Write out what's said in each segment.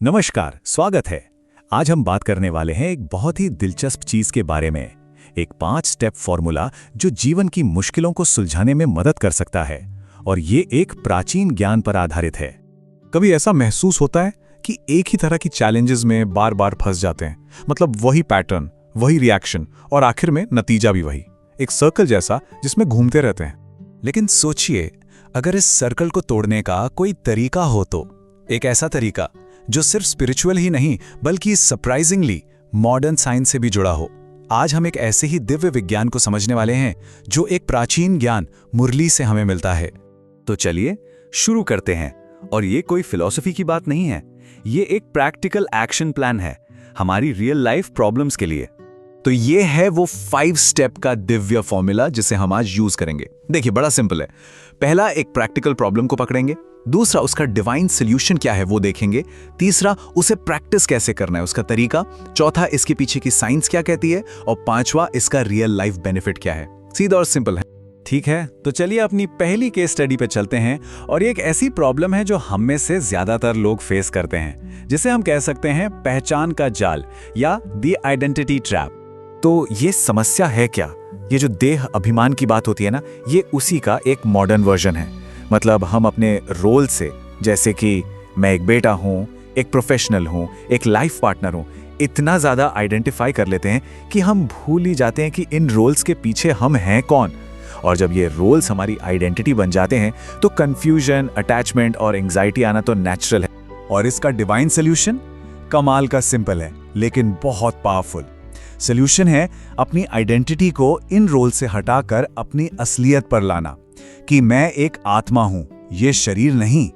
नमस्कार, स्वागत है। आज हम बात करने वाले हैं एक बहुत ही दिलचस्प चीज के बारे में। एक 5 स्टेप फॉर्मूला जो जीवन की मुश्किलों को सुलझाने में मदद कर सकता है, और ये एक प्राचीन ज्ञान पर आधारित है। कभी ऐसा महसूस होता है कि एक ही तरह की चैलेंजेस में बार बार फंस जाते हैं, मतलब वही पैटर्न, वही रिएक्शन और आखिर में नतीजा भी वही, एक सर्कल जैसा जिसमें घूमते रहते हैं। लेकिन सोचिए, अगर इस सर्कल को तोड़ने का कोई तरीका हो तो एक ऐसा तरीका जो सिर्फ स्पिरिचुअल ही नहीं बल्कि सरप्राइजिंगली मॉडर्न साइंस से भी जुड़ा हो। आज हम एक ऐसे ही दिव्य विज्ञान को समझने वाले हैं जो एक प्राचीन ज्ञान मुरली से हमें मिलता है। तो चलिए शुरू करते हैं। और ये कोई फिलॉसफी की बात नहीं है, ये एक प्रैक्टिकल एक्शन प्लान है हमारी रियल लाइफ प्रॉब्लम्स के लिए। तो ये है वो 5 स्टेप का दिव्य फॉर्मूला जिसे हम आज यूज करेंगे। देखिए, बड़ा सिंपल है। पहला, एक प्रैक्टिकल प्रॉब्लम को पकड़ेंगे। दूसरा, उसका डिवाइन सॉल्यूशन क्या है वो देखेंगे। तीसरा, उसे प्रैक्टिस कैसे करना है उसका तरीका। चौथा, इसके पीछे की साइंस क्या कहती है। और पांचवा, इसका रियल लाइफ बेनिफिट क्या है। सीधा और सिंपल है। ठीक है, तो चलिए अपनी पहली केस स्टडी पे चलते हैं। और ये एक ऐसी प्रॉब्लम है जो हम में से ज्यादातर लोग फेस करते हैं, जिसे हम कह सकते हैं पहचान का जाल या द आइडेंटिटी ट्रैप। तो ये समस्या है क्या? ये जो देह अभिमान की बात होती है ना, ये उसी का एक मॉडर्न वर्जन है। मतलब हम अपने रोल से, जैसे कि मैं एक बेटा हूँ, एक प्रोफेशनल हूँ, एक लाइफ पार्टनर हूँ, इतना ज़्यादा आइडेंटिफाई कर लेते हैं कि हम भूल ही जाते हैं कि इन रोल्स के पीछे हम हैं कौन। और जब ये रोल्स हमारी आइडेंटिटी बन जाते हैं तो कंफ्यूजन, अटैचमेंट और एंग्जाइटी आना तो नेचुरल है। और इसका डिवाइन सॉल्यूशन कमाल का सिंपल है, लेकिन बहुत पावरफुल। सॉल्यूशन है अपनी आइडेंटिटी को इन रोल से हटाकर अपनी असलियत पर लाना, कि मैं एक आत्मा हूं, ये शरीर नहीं।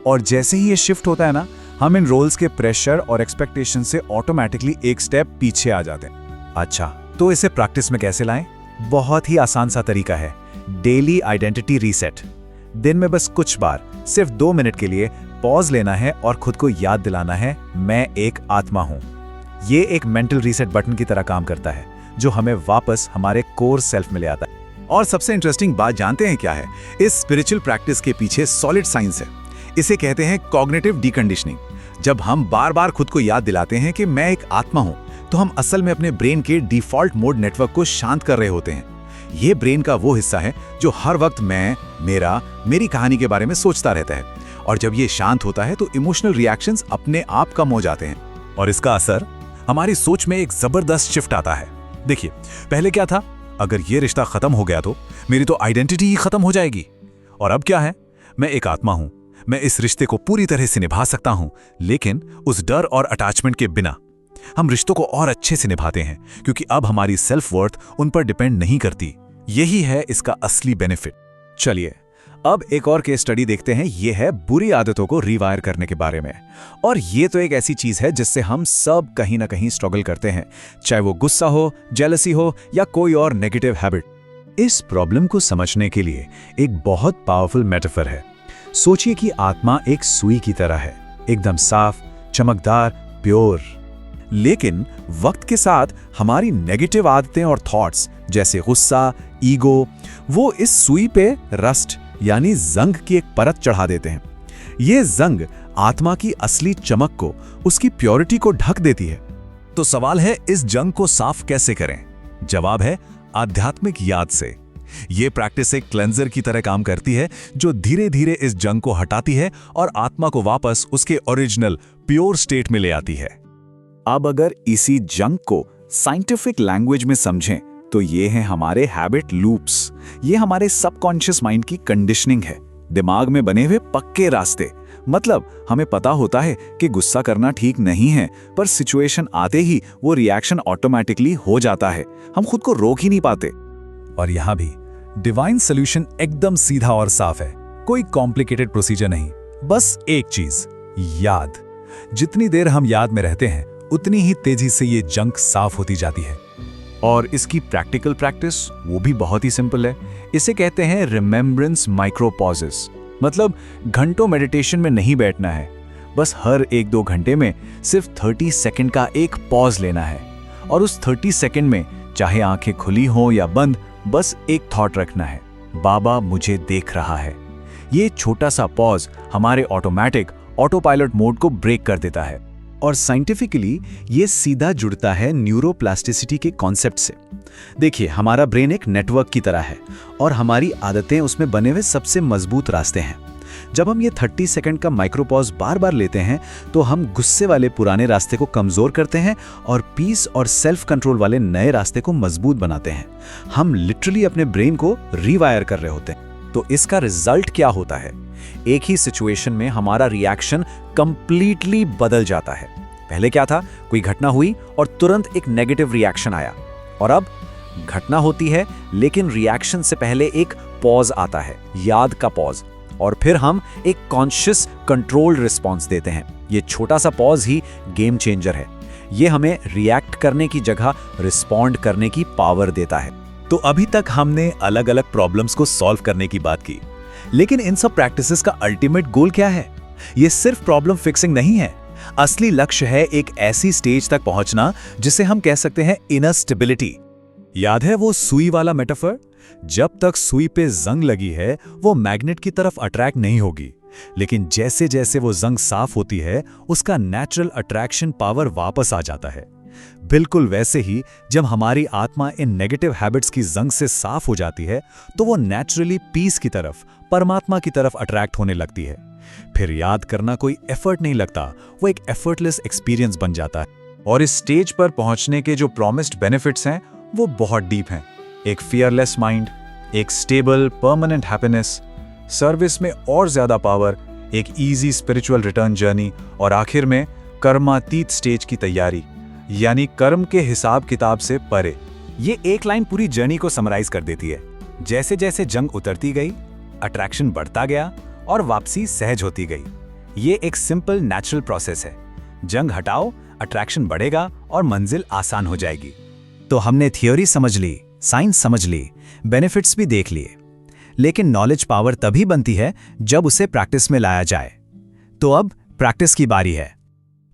और जैसे ही ये शिफ्ट होता है ना, हम इन रोल्स के प्रेशर और एक्सपेक्टेशन से ऑटोमेटिकली एक स्टेप पीछे आ जाते हैं। अच्छा, तो इसे प्रैक्टिस में कैसे लाएं? बहुत ही आसान सा तरीका है, डेली आइडेंटिटी रीसेट। दिन में बस कुछ बार, सिर्फ 2 मिनट के लिए पॉज लेना है और खुद को याद दिलाना है, मैं एक आत्मा हूं। ये एक मेंटल रीसेट बटन की तरह काम करता है, जो हमें वापस हमारे कोर सेल्फ में ले आता है। और सबसे इंटरेस्टिंग बात जानते हैं क्या है? इस स्पिरिचुअल प्रैक्टिस के पीछे सॉलिड साइंस है। इसे कहते हैं कॉग्निटिव डीकंडीशनिंग। जब हम बार बार खुद को याद दिलाते हैं कि मैं एक आत्मा हूं, तो हम असल में अपने ब्रेन के डिफॉल्ट मोड नेटवर्क को शांत कर रहे होते हैं। ये ब्रेन का वो हिस्सा है जो हर वक्त मैं, मेरा, मेरी कहानी के बारे में सोचता रहता है। और जब ये शांत होता है तो इमोशनल रिएक्शंस अपने आप कम हो जाते हैं, और इसका असर हमारी सोच में एक जबरदस्त शिफ्ट आता है। देखिए, पहले क्या था, अगर ये रिश्ता खत्म हो गया तो मेरी तो आइडेंटिटी ही खत्म हो जाएगी। और अब क्या है, मैं एक आत्मा हूं, मैं इस रिश्ते को पूरी तरह से निभा सकता हूं, लेकिन उस डर और अटैचमेंट के बिना। हम रिश्तों को और अच्छे से निभाते हैं क्योंकि अब हमारी सेल्फ वर्थ उन पर डिपेंड नहीं करती। यही है इसका असली बेनिफिट। चलिए अब एक और केस स्टडी देखते हैं। ये है बुरी आदतों को रिवायर करने के बारे में। और ये तो एक ऐसी चीज है जिससे हम सब कहीं ना कहीं स्ट्रगल करते हैं, चाहे वो गुस्सा हो, जेलसी हो या कोई और नेगेटिव हैबिट। इस प्रॉब्लम को समझने के लिए एक बहुत पावरफुल मेटाफर है। सोचिए कि आत्मा एक सुई की तरह है, एकदम साफ, चमकदार, प्योर। लेकिन वक्त के साथ हमारी नेगेटिव आदतें और थॉट्स, जैसे गुस्सा, ईगो, वो इस सुई पे रस्ट यानी जंग की एक परत चढ़ा देते हैं। ये जंग आत्मा की असली चमक को, उसकी प्योरिटी को ढक देती है। तो सवाल है, इस जंग को साफ कैसे करें? जवाब है आध्यात्मिक याद से। ये प्रैक्टिस एक क्लेंजर की तरह काम करती है, जो धीरे धीरे इस जंग को हटाती है और आत्मा को वापस उसके ओरिजिनल प्योर स्टेट में ले आती है। अब अगर इसी जंग को साइंटिफिक लैंग्वेज में समझें तो ये हैं हमारे हैबिट लूप्स। ये हमारे सबकॉन्शियस माइंड की कंडीशनिंग है, दिमाग में बने हुए पक्के रास्ते। मतलब हमें पता होता है कि गुस्सा करना ठीक नहीं है, पर सिचुएशन आते ही वो रिएक्शन ऑटोमेटिकली हो जाता है, हम खुद को रोक ही नहीं पाते। और यहां भी डिवाइन सॉल्यूशन एकदम सीधा और साफ है, कोई कॉम्प्लिकेटेड प्रोसीजर नहीं, बस एक चीज, याद। जितनी देर हम याद में रहते हैं उतनी ही तेजी से ये जंक साफ होती जाती है। और इसकी प्रैक्टिकल प्रैक्टिस वो भी बहुत ही सिंपल है। इसे कहते हैं रिमेम्बरेंस माइक्रो पॉजेस। मतलब घंटों मेडिटेशन में नहीं बैठना है, बस हर 1-2 घंटे में सिर्फ 30 सेकंड का एक पॉज लेना है। और उस 30 सेकंड में चाहे आंखें खुली हो या बंद, बस एक थॉट रखना है, बाबा मुझे देख रहा है। ये छोटा सा पॉज हमारे ऑटोमेटिक ऑटो पायलट मोड को ब्रेक कर देता है। और साइंटिफिकली ये सीधा जुड़ता है न्यूरोप्लास्टिसिटी के कॉन्सेप्ट से। देखिए, हमारा ब्रेन एक नेटवर्क की तरह है और हमारी आदतें उसमें बने हुए सबसे मजबूत रास्ते हैं। जब हम ये 30 सेकंड का माइक्रोपॉज बार बार लेते हैं तो हम गुस्से वाले पुराने रास्ते को कमजोर करते हैं और पीस और सेल्फ कंट्रोल वाले नए रास्ते को मजबूत बनाते हैं। हम लिटरली अपने ब्रेन को रीवायर कर रहे होते हैं। तो इसका रिजल्ट क्या होता है? एक ही सिचुएशन में हमारा रिएक्शन कंप्लीटली बदल जाता है। पहले क्या था, कोई घटना हुई और तुरंत एक नेगेटिव रिएक्शन आया, और अब घटना होती है लेकिन रिएक्शन से पहले एक पॉज आता है, याद का पॉज, और फिर हम एक कॉन्शियस कंट्रोल्ड रिस्पॉन्स देते हैं। ये छोटा सा पॉज ही गेम चेंजर है। ये हमें रिएक्ट करने की जगह रिस्पॉन्ड करने की पावर देता है। तो अभी तक हमने अलग अलग प्रॉब्लम्स को सॉल्व करने की बात की, लेकिन इन सब प्रैक्टिसेस का अल्टीमेट गोल क्या है? ये सिर्फ प्रॉब्लम फिक्सिंग नहीं है। असली लक्ष्य है एक ऐसी स्टेज तक पहुंचना जिसे हम कह सकते हैं इनर स्टेबिलिटी। याद है वो सुई वाला मेटाफर? जब तक सुई पे जंग लगी है वो मैग्नेट की तरफ अट्रैक्ट नहीं होगी, लेकिन जैसे जैसे वो जंग साफ होती है उसका नेचुरल अट्रैक्शन पावर वापस आ जाता है। बिल्कुल वैसे ही जब हमारी आत्मा इन नेगेटिव हैबिट्स की जंग से साफ हो जाती है तो वो नेचुरली पीस की तरफ, परमात्मा की तरफ अट्रैक्ट होने लगती है। फिर याद करना कोई एफर्ट नहीं लगता, वो एक एफर्टलेस एक्सपीरियंस बन जाता है। और इस स्टेज पर पहुंचने के जो प्रॉमिस्ड बेनिफिट्स हैं वो बहुत डीप हैं। एक फियरलेस माइंड, एक स्टेबल परमानेंट हैप्पीनेस, सर्विस में और ज्यादा पावर, एक इजी स्पिरिचुअल रिटर्न जर्नी, और आखिर में कर्मातीत स्टेज की तैयारी, यानी कर्म के हिसाब किताब से परे। ये एक लाइन पूरी जर्नी को समराइज कर देती है। जैसे जैसे जंग उतरती गई, अट्रैक्शन बढ़ता गया और वापसी सहज होती गई। ये एक सिंपल नेचुरल प्रोसेस है। जंग हटाओ, अट्रैक्शन बढ़ेगा और मंजिल आसान हो जाएगी। तो हमने थ्योरी समझ ली, साइंस समझ ली, बेनिफिट्स भी देख लिए, लेकिन नॉलेज पावर तभी बनती है जब उसे प्रैक्टिस में लाया जाए। तो अब प्रैक्टिस की बारी है।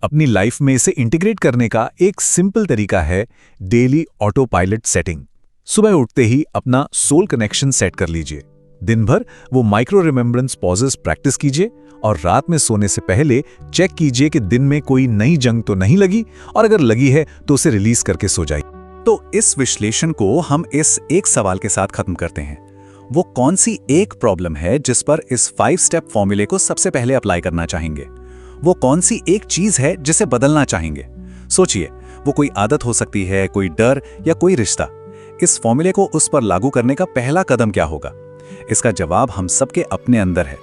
अपनी लाइफ में इसे इंटीग्रेट करने का एक सिंपल तरीका है डेली ऑटो पायलट सेटिंग। सुबह उठते ही अपना सोल कनेक्शन सेट कर लीजिए। दिन भर वो माइक्रो रिमेम्बरेंस पॉजेस प्रैक्टिस कीजिए और रात में सोने से पहले चेक कीजिए कि दिन में कोई नई जंग तो नहीं लगी, और अगर लगी है तो उसे रिलीज करके सो जाइए। तो इस विश्लेषण को हम इस एक सवाल के साथ खत्म करते हैं। वो कौन सी एक प्रॉब्लम है जिस पर इस 5 स्टेप फॉर्मूले को सबसे पहले अप्लाई करना चाहेंगे? वो कौन सी एक चीज है जिसे बदलना चाहेंगे? सोचिए, वो कोई आदत हो सकती है, कोई डर या कोई रिश्ता। इस फॉर्मूले को उस पर लागू करने का पहला कदम क्या होगा? इसका जवाब हम सबके अपने अंदर है।